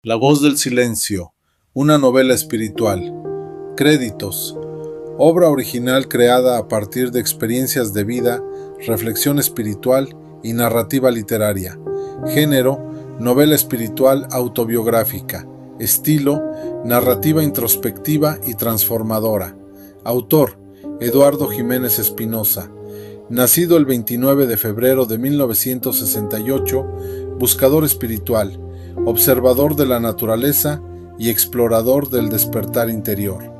La voz del silencio, una novela espiritual. Créditos. Obra original creada a partir de experiencias de vida, reflexión espiritual y narrativa literaria. Género, novela espiritual autobiográfica. Estilo, narrativa introspectiva y transformadora. Autor, Eduardo Jiménez Espinosa. Nacido el 29 de febrero de 1968, buscador espiritual, observador de la naturaleza y explorador del despertar interior.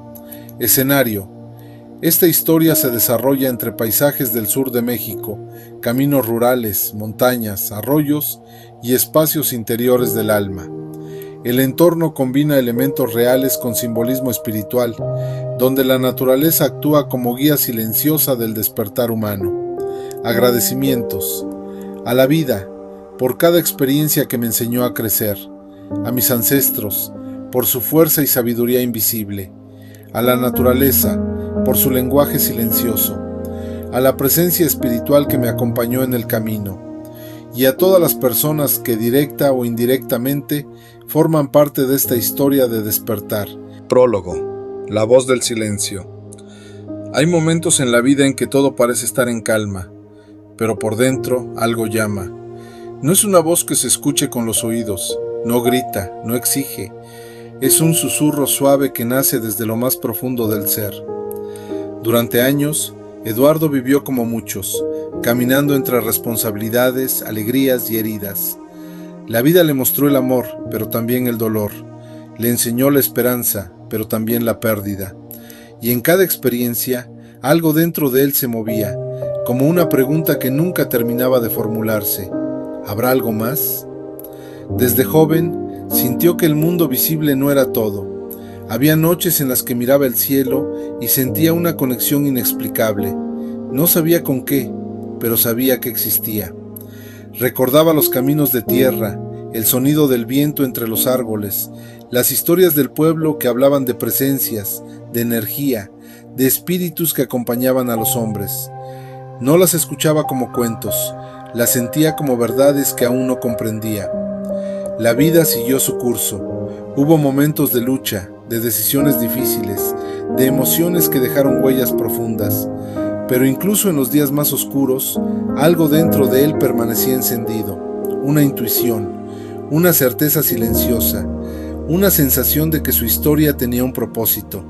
Escenario. Esta historia se desarrolla entre paisajes del sur de México, caminos rurales, montañas, arroyos y espacios interiores del alma. El entorno combina elementos reales con simbolismo espiritual, donde la naturaleza actúa como guía silenciosa del despertar humano. Agradecimientos. A la vida, por cada experiencia que me enseñó a crecer, a mis ancestros, por su fuerza y sabiduría invisible, a la naturaleza, por su lenguaje silencioso, a la presencia espiritual que me acompañó en el camino, y a todas las personas que directa o indirectamente forman parte de esta historia de despertar. Prólogo. La voz del silencio. Hay momentos en la vida en que todo parece estar en calma, pero por dentro algo llama. No es una voz que se escuche con los oídos, no grita, no exige. Es un susurro suave que nace desde lo más profundo del ser. Durante años, Eduardo vivió como muchos, caminando entre responsabilidades, alegrías y heridas. La vida le mostró el amor, pero también el dolor. Le enseñó la esperanza, pero también la pérdida. Y en cada experiencia, algo dentro de él se movía, como una pregunta que nunca terminaba de formularse. ¿Habrá algo más? Desde joven, sintió que el mundo visible no era todo. Había noches en las que miraba el cielo y sentía una conexión inexplicable. No sabía con qué, pero sabía que existía. Recordaba los caminos de tierra, el sonido del viento entre los árboles, las historias del pueblo que hablaban de presencias, de energía, de espíritus que acompañaban a los hombres. No las escuchaba como cuentos, las sentía como verdades que aún no comprendía. La vida siguió su curso. Hubo momentos de lucha, de decisiones difíciles, de emociones que dejaron huellas profundas. Pero incluso en los días más oscuros, algo dentro de él permanecía encendido. Una intuición, una certeza silenciosa, una sensación de que su historia tenía un propósito.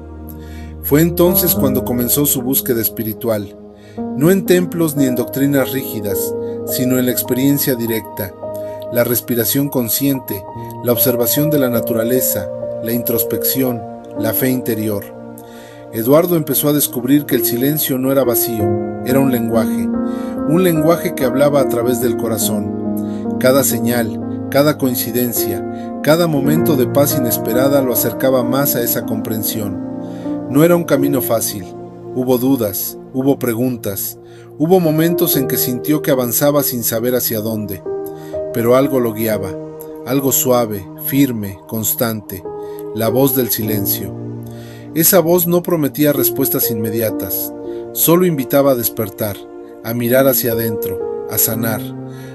Fue entonces cuando comenzó su búsqueda espiritual. No en templos ni en doctrinas rígidas, sino en la experiencia directa, la respiración consciente, la observación de la naturaleza, la introspección, la fe interior. Eduardo empezó a descubrir que el silencio no era vacío, era un lenguaje que hablaba a través del corazón. Cada señal, cada coincidencia, cada momento de paz inesperada lo acercaba más a esa comprensión. No era un camino fácil. Hubo dudas, hubo preguntas, hubo momentos en que sintió que avanzaba sin saber hacia dónde, pero algo lo guiaba, algo suave, firme, constante, la voz del silencio. Esa voz no prometía respuestas inmediatas, solo invitaba a despertar, a mirar hacia adentro, a sanar,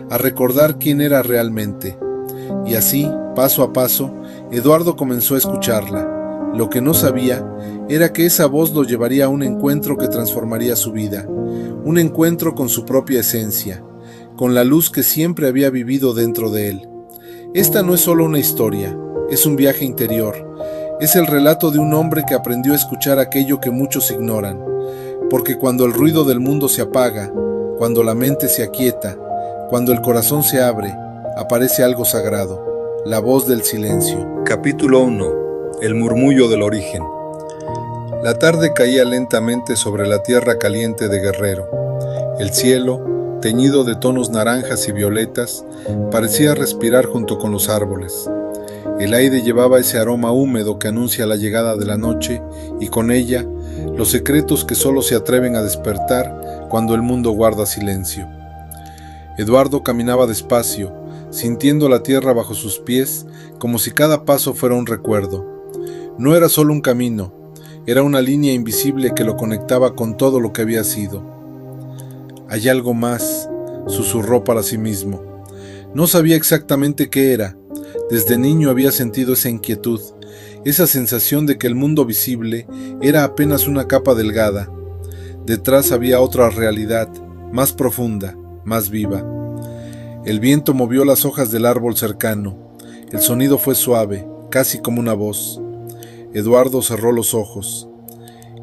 a recordar quién era realmente. Y así, paso a paso, Eduardo comenzó a escucharla. Lo que no sabía era que esa voz lo llevaría a un encuentro que transformaría su vida, un encuentro con su propia esencia, con la luz que siempre había vivido dentro de él. Esta no es solo una historia, es un viaje interior, es el relato de un hombre que aprendió a escuchar aquello que muchos ignoran, porque cuando el ruido del mundo se apaga, cuando la mente se aquieta, cuando el corazón se abre, aparece algo sagrado, la voz del silencio. Capítulo 1. El murmullo del origen. La tarde caía lentamente sobre la tierra caliente de Guerrero. El cielo, teñido de tonos naranjas y violetas, parecía respirar junto con los árboles. El aire llevaba ese aroma húmedo que anuncia la llegada de la noche y con ella los secretos que solo se atreven a despertar cuando el mundo guarda silencio. Eduardo caminaba despacio, sintiendo la tierra bajo sus pies como si cada paso fuera un recuerdo. No era solo un camino, era una línea invisible que lo conectaba con todo lo que había sido. «Hay algo más», susurró para sí mismo. No sabía exactamente qué era, Desde niño había sentido esa inquietud, esa sensación de que el mundo visible era apenas una capa delgada. Detrás había otra realidad, más profunda, más viva. El viento movió las hojas del árbol cercano. El sonido fue suave, casi como una voz. Eduardo cerró los ojos.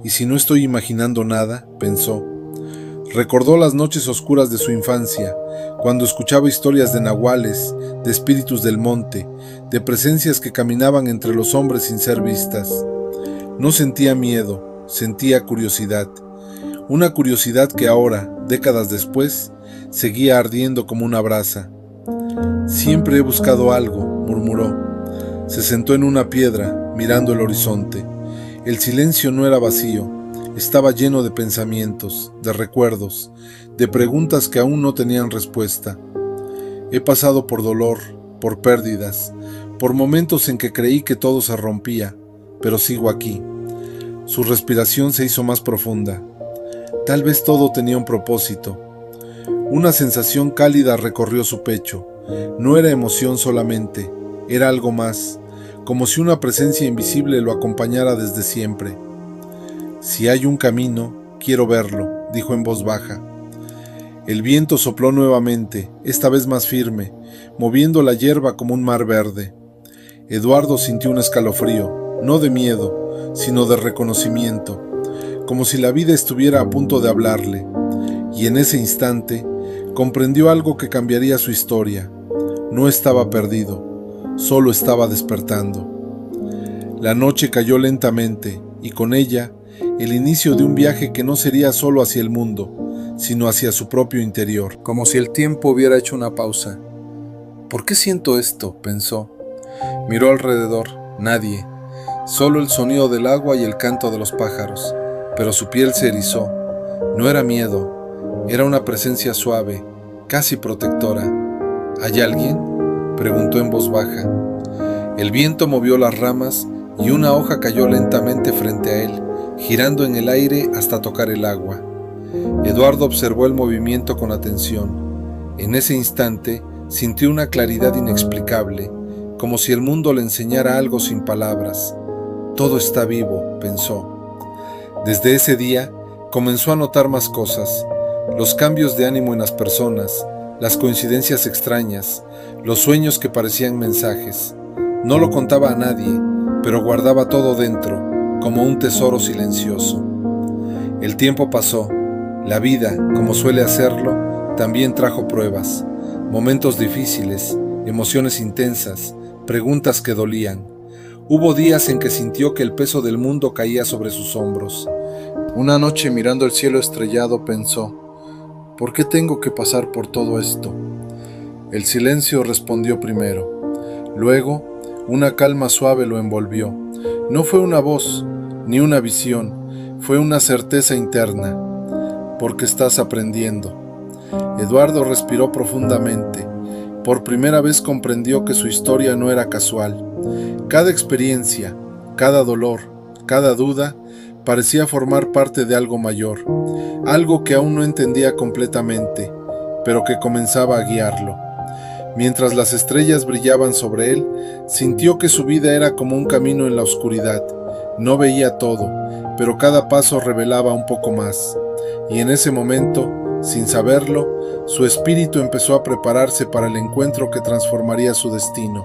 ¿Y si no estoy imaginando nada?, pensó. Recordó las noches oscuras de su infancia, cuando escuchaba historias de nahuales, de espíritus del monte, de presencias que caminaban entre los hombres sin ser vistas. No sentía miedo, sentía curiosidad. Una curiosidad que ahora, décadas después, seguía ardiendo como una brasa. Siempre he buscado algo, murmuró. Se sentó en una piedra, mirando el horizonte. El silencio no era vacío, estaba lleno de pensamientos, de recuerdos, de preguntas que aún no tenían respuesta. He pasado por dolor, por pérdidas, por momentos en que creí que todo se rompía, pero sigo aquí. Su respiración se hizo más profunda. Tal vez todo tenía un propósito. Una sensación cálida recorrió su pecho. No era emoción solamente, era algo más, como si una presencia invisible lo acompañara desde siempre. Si hay un camino, quiero verlo, dijo en voz baja. El viento sopló nuevamente, esta vez más firme, moviendo la hierba como un mar verde. Eduardo sintió un escalofrío, no de miedo, sino de reconocimiento, como si la vida estuviera a punto de hablarle, y en ese instante comprendió algo que cambiaría su historia. No estaba perdido, solo estaba despertando. La noche cayó lentamente, y con ella, el inicio de un viaje que no sería solo hacia el mundo, sino hacia su propio interior. Como si el tiempo hubiera hecho una pausa. ¿Por qué siento esto?, pensó. Miró alrededor, nadie, solo el sonido del agua y el canto de los pájaros, pero su piel se erizó. No era miedo, era una presencia suave, casi protectora. ¿Hay alguien?, preguntó en voz baja. El viento movió las ramas y una hoja cayó lentamente frente a él, girando en el aire hasta tocar el agua. Eduardo observó el movimiento con atención. En ese instante sintió una claridad inexplicable, como si el mundo le enseñara algo sin palabras. Todo está vivo, pensó. Desde ese día comenzó a notar más cosas, los cambios de ánimo en las personas, las coincidencias extrañas, los sueños que parecían mensajes. No lo contaba a nadie, pero guardaba todo dentro, como un tesoro silencioso. El tiempo pasó. La vida, como suele hacerlo, también trajo pruebas, momentos difíciles, emociones intensas, preguntas que dolían. Hubo días en que sintió que el peso del mundo caía sobre sus hombros. Una noche, mirando el cielo estrellado, pensó: ¿por qué tengo que pasar por todo esto? El silencio respondió primero. Luego, una calma suave lo envolvió. No fue una voz, ni una visión, fue una certeza interna. Porque estás aprendiendo. Eduardo respiró profundamente. Por primera vez comprendió que su historia no era casual. Cada experiencia, cada dolor, cada duda, parecía formar parte de algo mayor, algo que aún no entendía completamente, pero que comenzaba a guiarlo. Mientras las estrellas brillaban sobre él, sintió que su vida era como un camino en la oscuridad. No veía todo, pero cada paso revelaba un poco más. Y en ese momento, sin saberlo, su espíritu empezó a prepararse para el encuentro que transformaría su destino.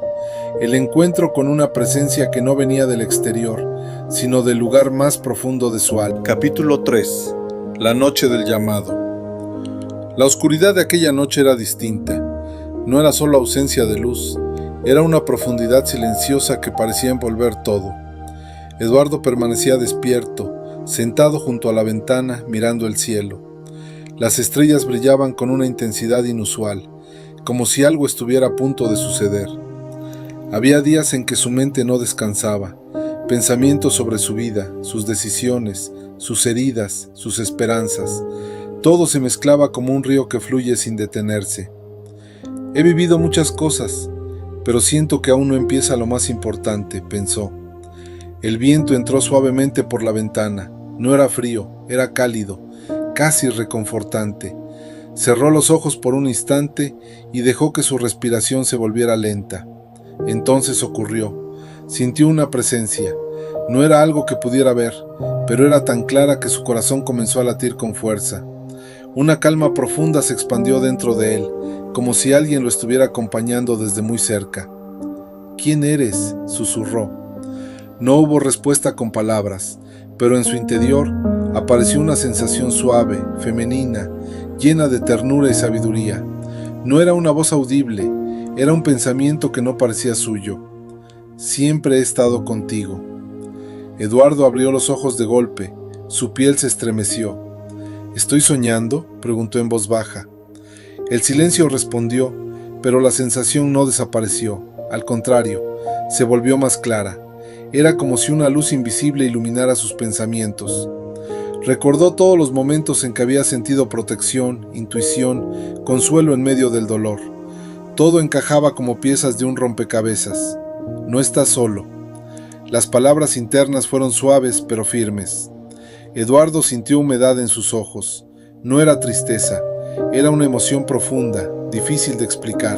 El encuentro con una presencia que no venía del exterior, sino del lugar más profundo de su alma. Capítulo 3. La noche del llamado. La oscuridad de aquella noche era distinta. No era solo ausencia de luz, era una profundidad silenciosa que parecía envolver todo. Eduardo permanecía despierto, sentado junto a la ventana, mirando el cielo. Las estrellas brillaban con una intensidad inusual, como si algo estuviera a punto de suceder. Había días en que su mente no descansaba, pensamientos sobre su vida, sus decisiones, sus heridas, sus esperanzas. Todo se mezclaba como un río que fluye sin detenerse. He vivido muchas cosas, pero siento que aún no empieza lo más importante, pensó. El viento entró suavemente por la ventana. No era frío, era cálido, casi reconfortante. Cerró los ojos por un instante y dejó que su respiración se volviera lenta. Entonces ocurrió. Sintió una presencia. No era algo que pudiera ver, pero era tan clara que su corazón comenzó a latir con fuerza. Una calma profunda se expandió dentro de él, como si alguien lo estuviera acompañando desde muy cerca. «¿Quién eres?», susurró. No hubo respuesta con palabras, pero en su interior apareció una sensación suave, femenina, llena de ternura y sabiduría. No era una voz audible, era un pensamiento que no parecía suyo. «Siempre he estado contigo». Eduardo abrió los ojos de golpe, su piel se estremeció. «¿Estoy soñando?», preguntó en voz baja. El silencio respondió, pero la sensación no desapareció. Al contrario, se volvió más clara. Era como si una luz invisible iluminara sus pensamientos. Recordó todos los momentos en que había sentido protección, intuición, consuelo en medio del dolor. Todo encajaba como piezas de un rompecabezas. «No estás solo». Las palabras internas fueron suaves pero firmes. Eduardo sintió humedad en sus ojos. No era tristeza, era una emoción profunda, difícil de explicar,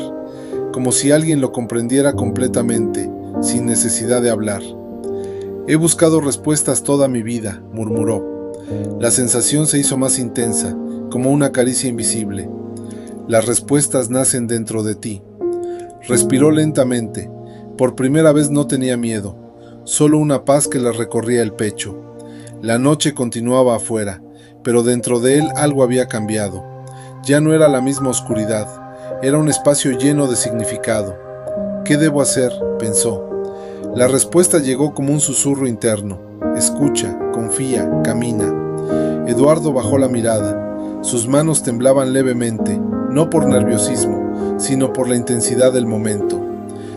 como si alguien lo comprendiera completamente, sin necesidad de hablar. «He buscado respuestas toda mi vida», murmuró. La sensación se hizo más intensa, como una caricia invisible. «Las respuestas nacen dentro de ti». Respiró lentamente. Por primera vez no tenía miedo, solo una paz que le recorría el pecho. La noche continuaba afuera, pero dentro de él algo había cambiado. Ya no era la misma oscuridad, era un espacio lleno de significado. «¿Qué debo hacer?», pensó. La respuesta llegó como un susurro interno. «Escucha, confía, camina». Eduardo bajó la mirada. Sus manos temblaban levemente, no por nerviosismo, sino por la intensidad del momento.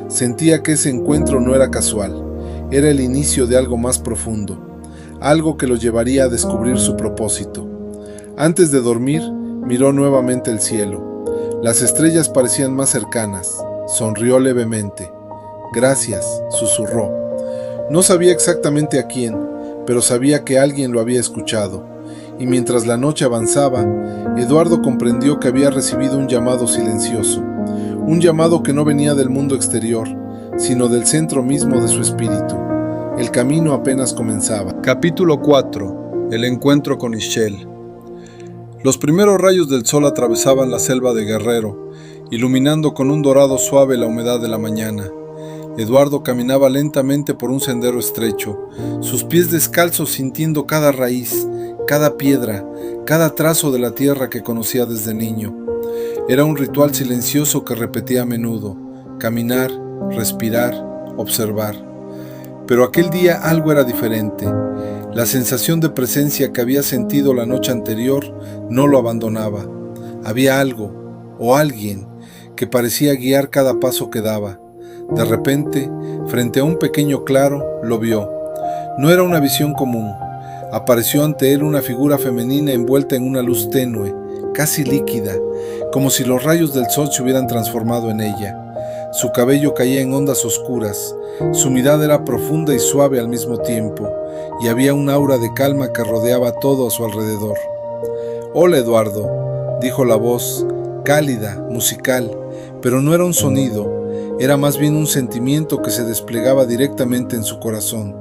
Sentía que ese encuentro no era casual, era el inicio de algo más profundo, algo que lo llevaría a descubrir su propósito. Antes de dormir, miró nuevamente el cielo. Las estrellas parecían más cercanas. Sonrió levemente. «Gracias», susurró. No sabía exactamente a quién, pero sabía que alguien lo había escuchado. Y mientras la noche avanzaba, Eduardo comprendió que había recibido un llamado silencioso, un llamado que no venía del mundo exterior, sino del centro mismo de su espíritu. El camino apenas comenzaba. Capítulo 4. El encuentro con Ixchel. Los primeros rayos del sol atravesaban la selva de Guerrero, iluminando con un dorado suave la humedad de la mañana. Eduardo caminaba lentamente por un sendero estrecho, sus pies descalzos sintiendo cada raíz, cada piedra, cada trazo de la tierra que conocía desde niño. Era un ritual silencioso que repetía a menudo: caminar, respirar, observar. Pero aquel día algo era diferente. La sensación de presencia que había sentido la noche anterior no lo abandonaba. Había algo, o alguien, que parecía guiar cada paso que daba. De repente, frente a un pequeño claro, lo vio. No era una visión común. Apareció ante él una figura femenina envuelta en una luz tenue, casi líquida, como si los rayos del sol se hubieran transformado en ella. Su cabello caía en ondas oscuras, su mirada era profunda y suave al mismo tiempo, y había un aura de calma que rodeaba todo a su alrededor. «Hola, Eduardo», dijo la voz, cálida, musical, pero no era un sonido, era más bien un sentimiento que se desplegaba directamente en su corazón.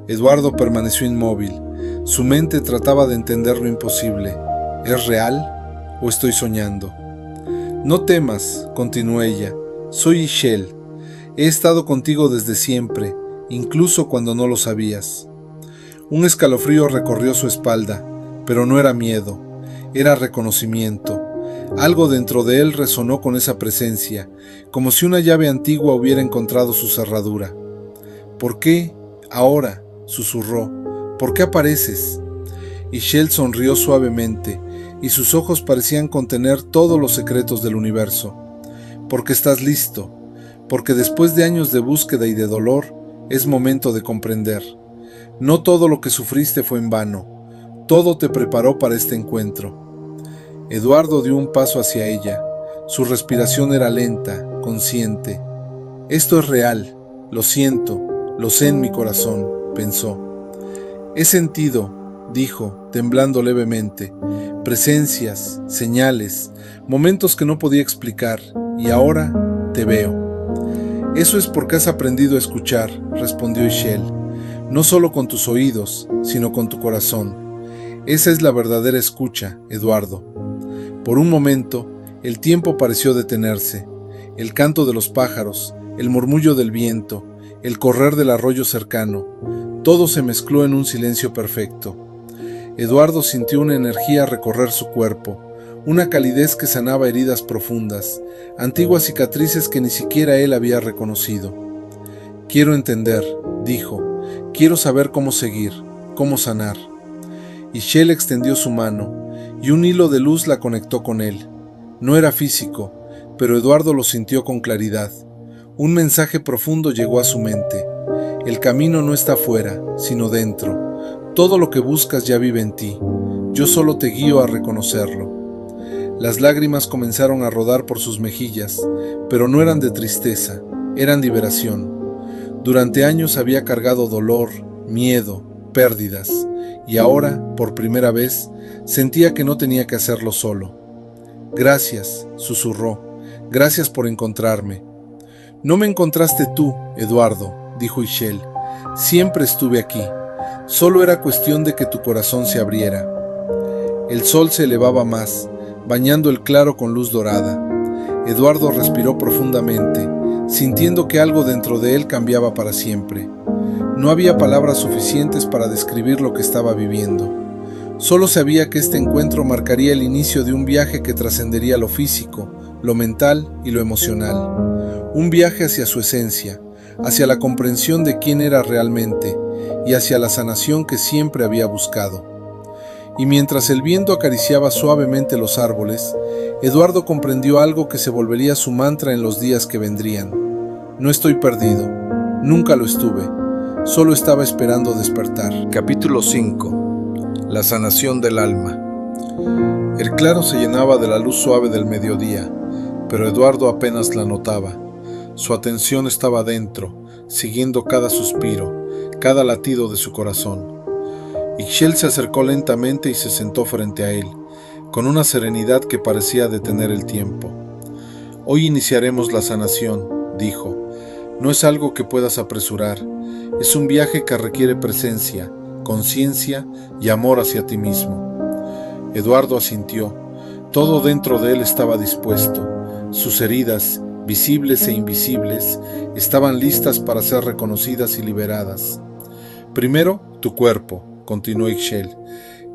Eduardo permaneció inmóvil. Su mente trataba de entender lo imposible. ¿Es real o estoy soñando? «No temas», continuó ella. «Soy Ixchel. He estado contigo desde siempre, incluso cuando no lo sabías». Un escalofrío recorrió su espalda, pero no era miedo, era reconocimiento. Algo dentro de él resonó con esa presencia, como si una llave antigua hubiera encontrado su cerradura. «¿Por qué? Ahora», susurró. «¿Por qué apareces?» Ixchel sonrió suavemente, y sus ojos parecían contener todos los secretos del universo. «Porque estás listo, porque después de años de búsqueda y de dolor, es momento de comprender. No todo lo que sufriste fue en vano, todo te preparó para este encuentro». Eduardo dio un paso hacia ella. Su respiración era lenta, consciente. «Esto es real, lo siento, lo sé en mi corazón», pensó. «He sentido», dijo, temblando levemente, «presencias, señales, momentos que no podía explicar, y ahora te veo». Eso es porque has aprendido a escuchar, respondió Ishel, no solo con tus oídos, sino con tu corazón. Esa es la verdadera escucha, Eduardo. Por un momento, el tiempo pareció detenerse. El canto de los pájaros, el murmullo del viento, el correr del arroyo cercano, todo se mezcló en un silencio perfecto. Eduardo sintió una energía recorrer su cuerpo, una calidez que sanaba heridas profundas, antiguas cicatrices que ni siquiera él había reconocido. Quiero entender, dijo, quiero saber cómo seguir, cómo sanar. Ishel extendió su mano, y un hilo de luz la conectó con él. No era físico, pero Eduardo lo sintió con claridad. Un mensaje profundo llegó a su mente. El camino no está afuera, sino dentro. Todo lo que buscas ya vive en ti. Yo solo te guío a reconocerlo. Las lágrimas comenzaron a rodar por sus mejillas, pero no eran de tristeza, eran liberación. Durante años había cargado dolor, miedo, pérdidas, y ahora, por primera vez, sentía que no tenía que hacerlo solo. Gracias, susurró, gracias por encontrarme. No me encontraste tú, Eduardo, dijo Ishel. Siempre estuve aquí. Solo era cuestión de que tu corazón se abriera. El sol se elevaba más, bañando el claro con luz dorada. Eduardo respiró profundamente, sintiendo que algo dentro de él cambiaba para siempre. No había palabras suficientes para describir lo que estaba viviendo. Solo sabía que este encuentro marcaría el inicio de un viaje que trascendería lo físico, lo mental y lo emocional. Un viaje hacia su esencia, hacia la comprensión de quién era realmente y hacia la sanación que siempre había buscado. Y mientras el viento acariciaba suavemente los árboles, Eduardo comprendió algo que se volvería su mantra en los días que vendrían. No estoy perdido, nunca lo estuve, solo estaba esperando despertar. Capítulo 5. La sanación del alma. El claro se llenaba de la luz suave del mediodía, pero Eduardo apenas la notaba. Su atención estaba dentro, siguiendo cada suspiro, cada latido de su corazón. Ishel se acercó lentamente y se sentó frente a él, con una serenidad que parecía detener el tiempo. Hoy iniciaremos la sanación, dijo. No es algo que puedas apresurar, es un viaje que requiere presencia, conciencia y amor hacia ti mismo. Eduardo asintió. Todo dentro de él estaba dispuesto. Sus heridas, visibles e invisibles, estaban listas para ser reconocidas y liberadas. Primero, tu cuerpo, continuó Ishel.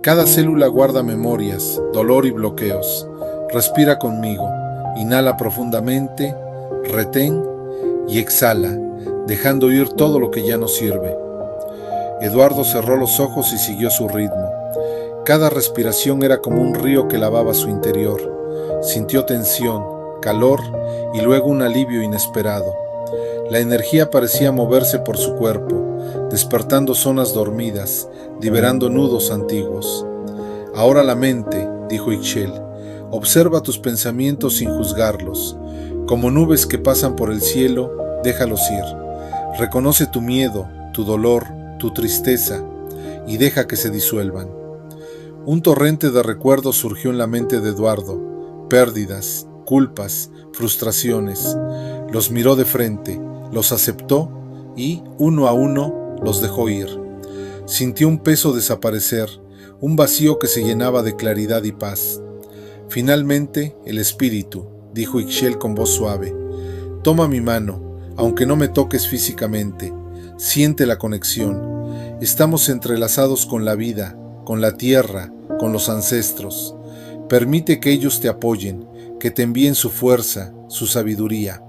Cada célula guarda memorias, dolor y bloqueos. Respira conmigo, inhala profundamente, retén y exhala, dejando ir todo lo que ya no sirve. Eduardo cerró los ojos y siguió su ritmo. Cada respiración era como un río que lavaba su interior. Sintió tensión, calor y luego un alivio inesperado. La energía parecía moverse por su cuerpo, despertando zonas dormidas, liberando nudos antiguos. Ahora la mente, dijo Ishel, observa tus pensamientos sin juzgarlos. Como nubes que pasan por el cielo, déjalos ir. Reconoce tu miedo, tu dolor, tu tristeza, y deja que se disuelvan. Un torrente de recuerdos surgió en la mente de Eduardo, pérdidas, culpas, frustraciones. Los miró de frente, los aceptó y, uno a uno, los dejó ir. Sintió un peso desaparecer, un vacío que se llenaba de claridad y paz. Finalmente, el espíritu, dijo Ishel con voz suave. Toma mi mano, aunque no me toques físicamente. Siente la conexión. Estamos entrelazados con la vida, con la tierra, con los ancestros. Permite que ellos te apoyen, que te envíen su fuerza, su sabiduría.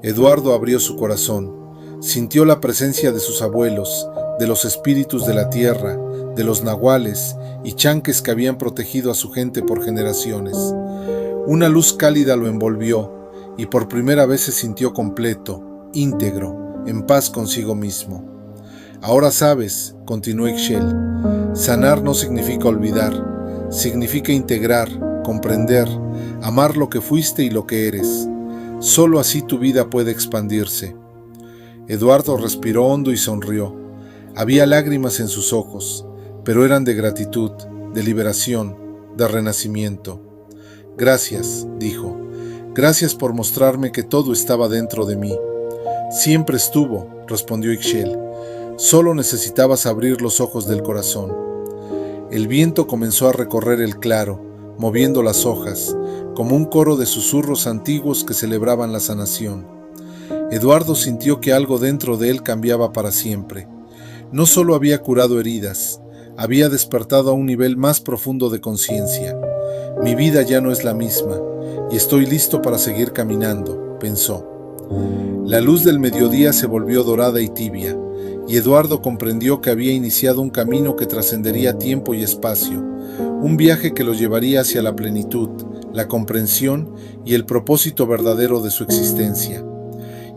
Eduardo abrió su corazón. Sintió la presencia de sus abuelos, de los espíritus de la tierra, de los nahuales y chanques que habían protegido a su gente por generaciones. Una luz cálida lo envolvió y por primera vez se sintió completo, íntegro, en paz consigo mismo. Ahora sabes, continuó Ishel, sanar no significa olvidar, significa integrar, comprender, amar lo que fuiste y lo que eres. Solo así tu vida puede expandirse. Eduardo respiró hondo y sonrió. Había lágrimas en sus ojos, pero eran de gratitud, de liberación, de renacimiento. Gracias, dijo. Gracias por mostrarme que todo estaba dentro de mí. Siempre estuvo, respondió Ixchel. Solo necesitabas abrir los ojos del corazón. El viento comenzó a recorrer el claro, moviendo las hojas, como un coro de susurros antiguos que celebraban la sanación. Eduardo sintió que algo dentro de él cambiaba para siempre. No solo había curado heridas, había despertado a un nivel más profundo de conciencia. Mi vida ya no es la misma, y estoy listo para seguir caminando, pensó. La luz del mediodía se volvió dorada y tibia, y Eduardo comprendió que había iniciado un camino que trascendería tiempo y espacio, un viaje que lo llevaría hacia la plenitud, la comprensión y el propósito verdadero de su existencia.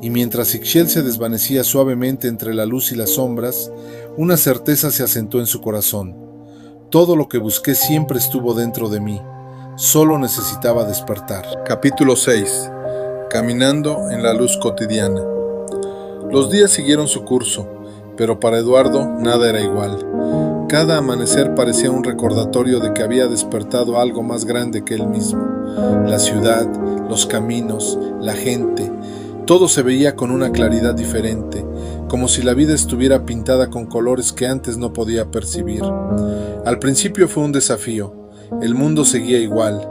Y mientras Ixchel se desvanecía suavemente entre la luz y las sombras, una certeza se asentó en su corazón. Todo lo que busqué siempre estuvo dentro de mí, solo necesitaba despertar. Capítulo 6. Caminando en la luz cotidiana. Los días siguieron su curso, pero para Eduardo nada era igual. Cada amanecer parecía un recordatorio de que había despertado algo más grande que él mismo. La ciudad, los caminos, la gente, todo se veía con una claridad diferente, como si la vida estuviera pintada con colores que antes no podía percibir. Al principio fue un desafío. El mundo seguía igual,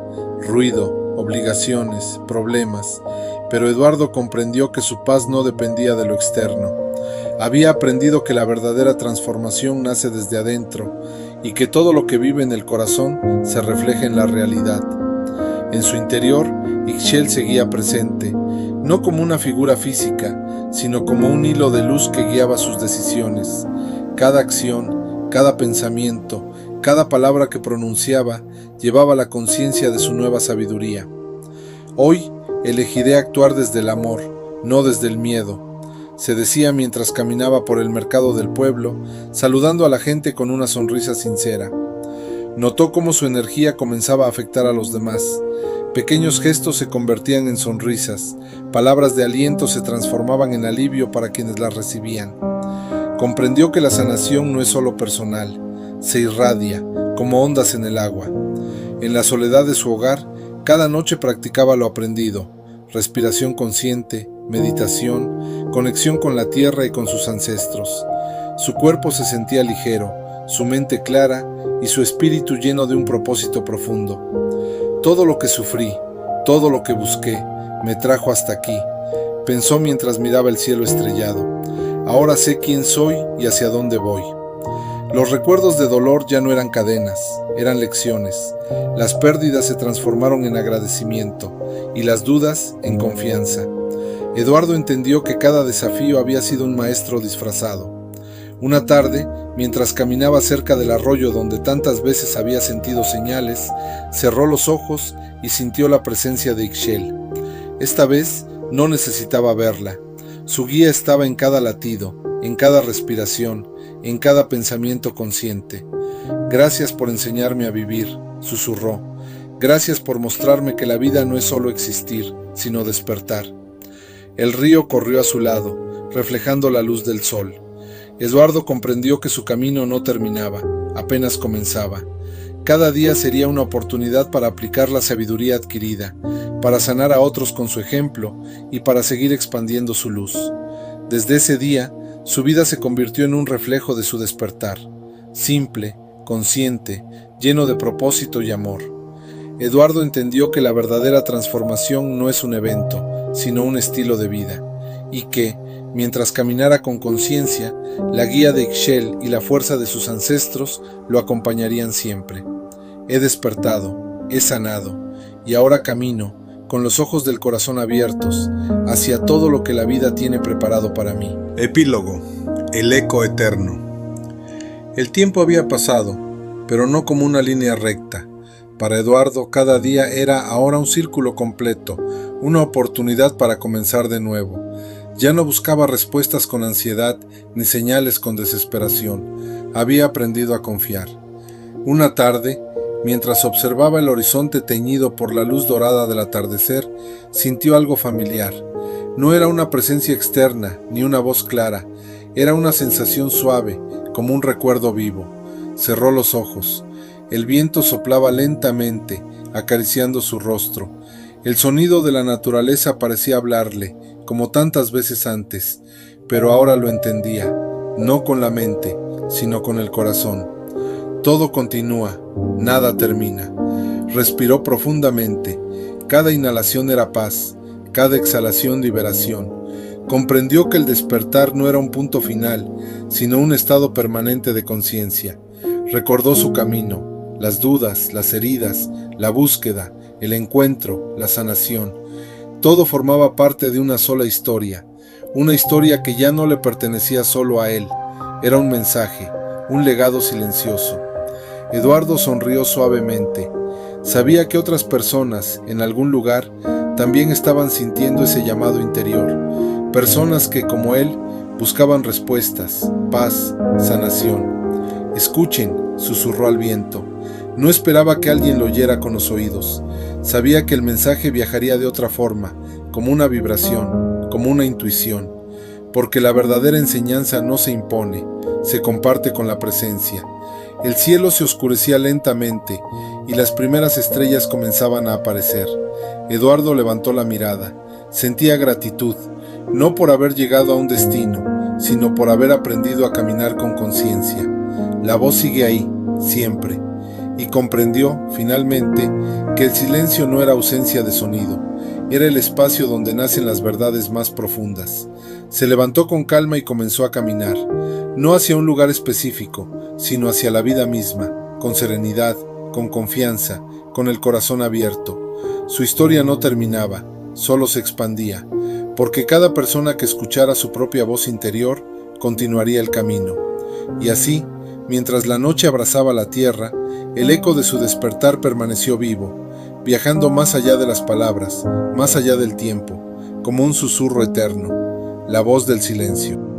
ruido, obligaciones, problemas, pero Eduardo comprendió que su paz no dependía de lo externo. Había aprendido que la verdadera transformación nace desde adentro y que todo lo que vive en el corazón se refleja en la realidad. En su interior, Ixchel seguía presente, no como una figura física, sino como un hilo de luz que guiaba sus decisiones. Cada acción, cada pensamiento, cada palabra que pronunciaba llevaba la conciencia de su nueva sabiduría. Hoy elegiré actuar desde el amor, no desde el miedo, se decía mientras caminaba por el mercado del pueblo, saludando a la gente con una sonrisa sincera. Notó cómo su energía comenzaba a afectar a los demás. Pequeños gestos se convertían en sonrisas, palabras de aliento se transformaban en alivio para quienes las recibían. Comprendió que la sanación no es solo personal, se irradia, como ondas en el agua. En la soledad de su hogar, cada noche practicaba lo aprendido, respiración consciente, meditación, conexión con la tierra y con sus ancestros. Su cuerpo se sentía ligero, su mente clara y su espíritu lleno de un propósito profundo. Todo lo que sufrí, todo lo que busqué, me trajo hasta aquí, pensó mientras miraba el cielo estrellado. Ahora sé quién soy y hacia dónde voy. Los recuerdos de dolor ya no eran cadenas, eran lecciones. Las pérdidas se transformaron en agradecimiento y las dudas en confianza. Eduardo entendió que cada desafío había sido un maestro disfrazado. Una tarde, mientras caminaba cerca del arroyo donde tantas veces había sentido señales, cerró los ojos y sintió la presencia de Ixchel. Esta vez no necesitaba verla. Su guía estaba en cada latido, en cada respiración, en cada pensamiento consciente. Gracias por enseñarme a vivir, susurró. Gracias por mostrarme que la vida no es solo existir, sino despertar. El río corrió a su lado, reflejando la luz del sol. Eduardo comprendió que su camino no terminaba, apenas comenzaba. Cada día sería una oportunidad para aplicar la sabiduría adquirida, para sanar a otros con su ejemplo y para seguir expandiendo su luz. Desde ese día, su vida se convirtió en un reflejo de su despertar, simple, consciente, lleno de propósito y amor. Eduardo entendió que la verdadera transformación no es un evento, sino un estilo de vida, y que, mientras caminara con conciencia, la guía de Ixchel y la fuerza de sus ancestros lo acompañarían siempre. He despertado, he sanado, y ahora camino, con los ojos del corazón abiertos, hacia todo lo que la vida tiene preparado para mí. Epílogo. El eco eterno. El tiempo había pasado, pero no como una línea recta. Para Eduardo, cada día era ahora un círculo completo, una oportunidad para comenzar de nuevo. Ya no buscaba respuestas con ansiedad ni señales con desesperación. Había aprendido a confiar. Una tarde, mientras observaba el horizonte teñido por la luz dorada del atardecer, sintió algo familiar. No era una presencia externa, ni una voz clara. Era una sensación suave, como un recuerdo vivo. Cerró los ojos. El viento soplaba lentamente, acariciando su rostro. El sonido de la naturaleza parecía hablarle, como tantas veces antes, pero ahora lo entendía, no con la mente, sino con el corazón. Todo continúa, nada termina. Respiró profundamente. Cada inhalación era paz, cada exhalación liberación. Comprendió que el despertar no era un punto final, sino un estado permanente de conciencia. Recordó su camino, las dudas, las heridas, la búsqueda, el encuentro, la sanación. Todo formaba parte de una sola historia, una historia que ya no le pertenecía solo a él. Era un mensaje, un legado silencioso. Eduardo sonrió suavemente. Sabía que otras personas, en algún lugar, también estaban sintiendo ese llamado interior. Personas que, como él, buscaban respuestas, paz, sanación. Escuchen, susurró al viento. No esperaba que alguien lo oyera con los oídos. Sabía que el mensaje viajaría de otra forma, como una vibración, como una intuición. Porque la verdadera enseñanza no se impone, se comparte con la presencia. El cielo se oscurecía lentamente y las primeras estrellas comenzaban a aparecer. Eduardo levantó la mirada. Sentía gratitud, no por haber llegado a un destino, sino por haber aprendido a caminar con conciencia. La voz sigue ahí, siempre. Y comprendió, finalmente, que el silencio no era ausencia de sonido, era el espacio donde nacen las verdades más profundas. Se levantó con calma y comenzó a caminar, no hacia un lugar específico, sino hacia la vida misma, con serenidad, con confianza, con el corazón abierto. Su historia no terminaba, solo se expandía, porque cada persona que escuchara su propia voz interior continuaría el camino. Y así, mientras la noche abrazaba la tierra, el eco de su despertar permaneció vivo, viajando más allá de las palabras, más allá del tiempo, como un susurro eterno, la voz del silencio.